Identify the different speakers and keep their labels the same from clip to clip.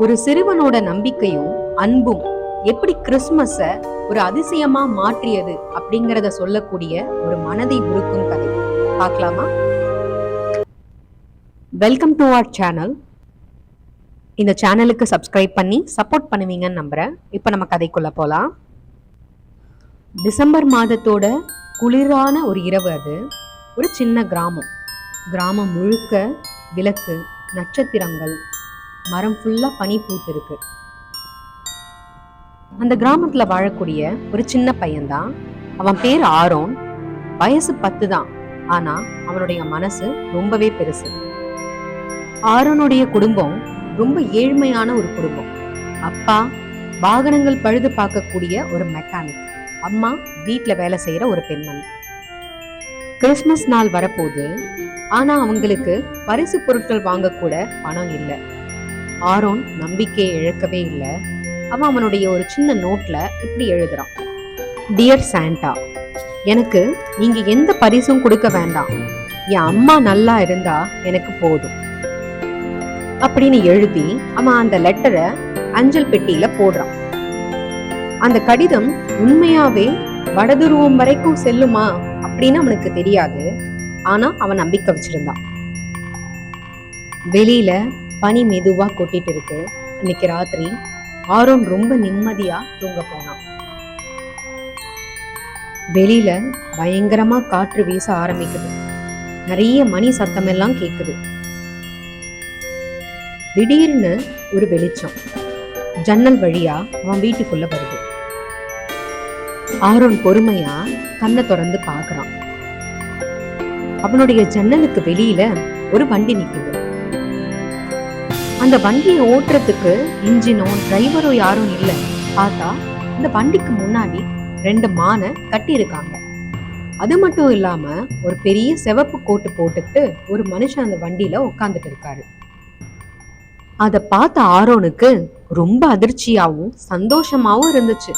Speaker 1: ஒரு சிறுவனோட நம்பிக்கையும் அன்பும் எப்படி கிறிஸ்துமஸ ஒரு அதிசயமா மாற்றியது அப்படிங்கறத சொல்லக்கூடிய ஒரு மனதை உருக்கும் கதை பார்க்கலாமா? Welcome to our channel. இந்த சேனலுக்கு சப்ஸ்கிரைப் பண்ணி சப்போர்ட் பண்ணுவீங்கன்னு நம்புறேன். இப்ப நம்ம கதைக்குள்ள போலாம். டிசம்பர் மாதத்தோட குளிரான ஒரு இரவு. அது ஒரு சின்ன கிராமம் முழுக்க விளக்கு, நட்சத்திரங்கள், மரம் ஃபுல்லா பனி பூத்து இருக்கு. அந்த கிராமத்துல வாழக்கூடிய ஒரு சின்ன பையன்தான். அவன் பேர் ஆரோன். வயசு 10 தான். ஆனா அவனுடைய மனசு ரொம்பவே பெருசு. ஆரோனுடைய குடும்பம் ரொம்ப ஏழ்மையான ஒரு குடும்பம். அப்பா வாகனங்கள் பழுது பார்க்கக்கூடிய ஒரு மெக்கானிக், அம்மா வீட்டுல வேலை செய்யற ஒரு பெண்மணி. கிறிஸ்துமஸ் நாள் வரப்போகுது. ஆனா அவங்களுக்கு பரிசு பொருட்கள் வாங்க கூட பணம் இல்லை. ஆரோன் நம்பிக்கையை இழக்கவே இல்லை. அவனுடைய ஒரு சின்ன நோட்ல இப்படி எழுதுறான்: டியர் சாண்டா, எனக்கு நீங்க எந்த பரிசும் கொடுக்க வேண்டாம், என் அம்மா நல்லா இருந்தா எனக்கு போதும் அப்படின்னு எழுதி அவன் அந்த லெட்டரை அஞ்சல் பெட்டியில போடுறான். அந்த கடிதம் உண்மையாவே வடதுருவம் வரைக்கும் செல்லுமா அப்படின்னு அவனுக்கு தெரியாது. ஆனா அவன் நம்பிக்கை வச்சிருந்தான். வெளியில பனி மெதுவா கொட்டிட்டு இருக்கு. இன்னைக்கு ராத்திரி ஆரோன் ரொம்ப நிம்மதியா தூங்க போனான். வெளியில பயங்கரமா காற்று வீச ஆரம்பிக்குது. நிறைய மணி சத்தம் எல்லாம் கேக்குது. திடீர்னு ஒரு வெளிச்சம் ஜன்னல் வழியா அவன் வீட்டுக்குள்ள வருது. ஆரோன் பொறுமையா கண்ணை திறந்து பாக்குறான். அவனுடைய ஜன்னலுக்கு வெளியில ஒரு வண்டி நிக்குது. அந்த வண்டியை ஓட்டுறதுக்கு இன்ஜினோ டிரைவரோ யாரும் இல்லை. பார்த்தா அந்த வண்டிக்கு முன்னாடி 2 மானை கட்டி இருக்காங்க. அது மட்டும் இல்லாம ஒரு பெரிய சிவப்பு கோட்டு போட்டுட்டு ஒரு மனுஷன் அந்த வண்டியில உட்கார்ந்துட்டு இருக்காரு. அத பார்த்த ஆரோனுக்கு ரொம்ப அதிர்ச்சியாவும் சந்தோஷமாவும் இருந்துச்சு.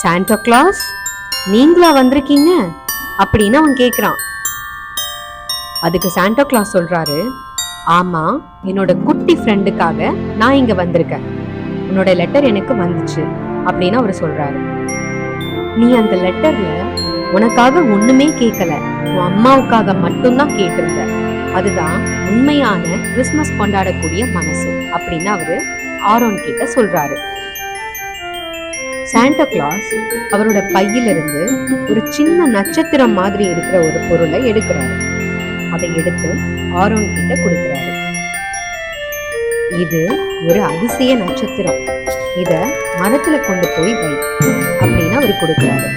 Speaker 1: சாண்டா கிளாஸ், நீங்களா வந்திருக்கீங்க அப்படின்னு அவன் கேக்குறான். அதுக்கு சாண்டா கிளாஸ் சொல்றாரு: ஆமா, என்னோட குட்டி ஃப்ரெண்டுக்காக நான் இங்க வந்திருக்கேன். உன்னோட லெட்டர் எனக்கு வந்துச்சு அப்படின்னு அவர் சொல்றாரு. நீ அந்த லெட்டர்ல உனக்காக ஒண்ணுமே கேட்கல, உன் அம்மாவுக்காக மட்டும்தான் கேட்டிருந்த. அதுதான் உண்மையான கிறிஸ்துமஸ் கொண்டாடக்கூடிய மனசு அப்படின்னு அவரு ஆரோன் கிட்ட சொல்றாரு. சாண்டா கிளாஸ் அவரோட பையிலிருந்து ஒரு சின்ன நட்சத்திரம் மாதிரி இருக்கிற ஒரு பொருளை எடுக்கிறாரு. அதை எடுத்து ஆரோன் கிட்ட கொடுக்கிறாரு. இது ஒரு அதிசய நட்சத்திரம், இத மரத்துல கொண்டு போய் வை அப்படின்னு அவர் கொடுக்கிறாரு.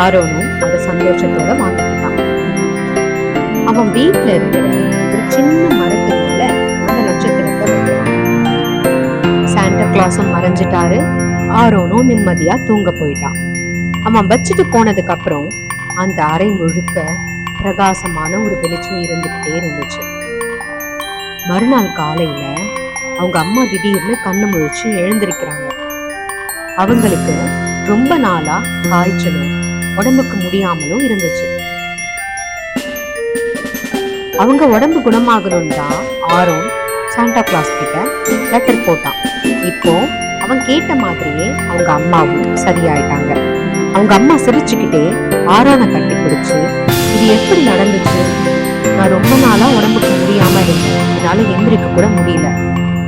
Speaker 1: ஆரோனும் அந்த சந்தோஷத்தோட வாங்கிக்கிட்டான். அவன் வீட்டுல இருக்கிற ஒரு சின்ன மரத்து மேல அந்த நட்சத்திரத்தை வைக்கிறான். சாண்டா கிளாஸும் மறைஞ்சிட்டாரு. ஆரோனும் நிம்மதியா தூங்க போயிட்டான். அவன் வச்சுட்டு போனதுக்கு அப்புறம் அந்த அறை முழுக்க பிரகாசமான ஒரு வெளிச்சம் இருந்துகிட்டே இருந்துச்சு. மறுநாள் காலையில அவங்க அம்மா திடீர்னு கண்ணு முழிச்சு எழுந்திருக்கிறாங்க. அவங்களுக்கு ரொம்ப நாளா காய்ச்சலும் உடம்புக்கு முடியாமலும் இருந்துச்சு. அவங்க உடம்பு குணமாகணும் தான் ஆரோன் சாண்டா கிளாஸ் கிட்ட லெட்டர் போட்டான். இப்போ அவன் கேட்ட மாதிரியே அவங்க அம்மாவும் சரியாயிட்டாங்க. அவங்க அம்மா சிரிச்சுக்கிட்டே ஆரோனை கட்டி பிடிச்சு, இது எப்படி நடந்துச்சு? நான் ரொம்ப நாளா உடம்புக்கு முடியாம இருந்தேன், என்னால எந்திரிக்க கூட முடியல,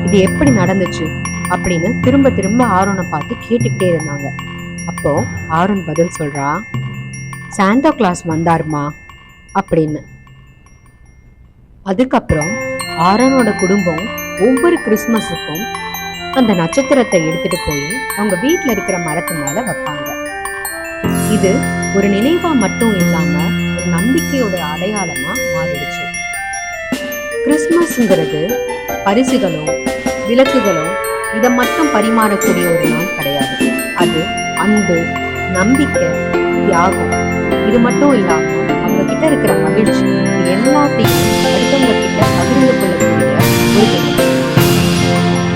Speaker 1: இது எப்படி நடந்துச்சு அப்படின்னு திரும்ப திரும்ப ஆரோனை பார்த்து கேட்டுக்கிட்டே இருந்தாங்க. அப்போ ஆரோன் பதில் சொல்றா: சாண்டா கிளாஸ் வந்தாருமா அப்படின்னு. அதுக்கப்புறம் ஆரோனோட குடும்பம் ஒவ்வொரு கிறிஸ்துமஸுக்கும் அந்த நட்சத்திரத்தை எடுத்துட்டு போய் அவங்க வீட்டுல இருக்கிற மரத்து மேல வைப்பாங்க. இது ஒரு நினைவா மட்டும் இல்லாம ஒரு நம்பிக்கையோட அடையாளமா மாறிடுச்சு. கிறிஸ்துமஸ்ங்கிறது பரிசுகளும் விளக்குகளும் இதை மட்டும் பரிமாறக்கூடிய ஒரு நாள் கிடையாது. அது அன்பு, நம்பிக்கை, தியாகம், இது மட்டும் இல்லாம அவங்க கிட்ட இருக்கிற மகிழ்ச்சி, இது எல்லாத்தையும் அடுத்தவங்க கிட்ட பகிர்ந்து கொள்ளக்கூடிய ஒரு தினம்.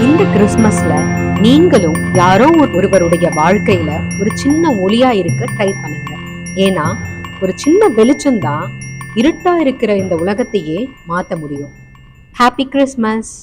Speaker 1: இந்த கிறிஸ்துமஸ்ல நீங்களும் யாரோ ஒருவருடைய வாழ்க்கையில ஒரு சின்ன ஒளியா இருக்க ட்ரை பண்ணுங்க. ஏன்னா ஒரு சின்ன வெளிச்சம் தான் இருட்டா இருக்கிற இந்த உலகத்தையே மாத்த முடியும். Happy Christmas.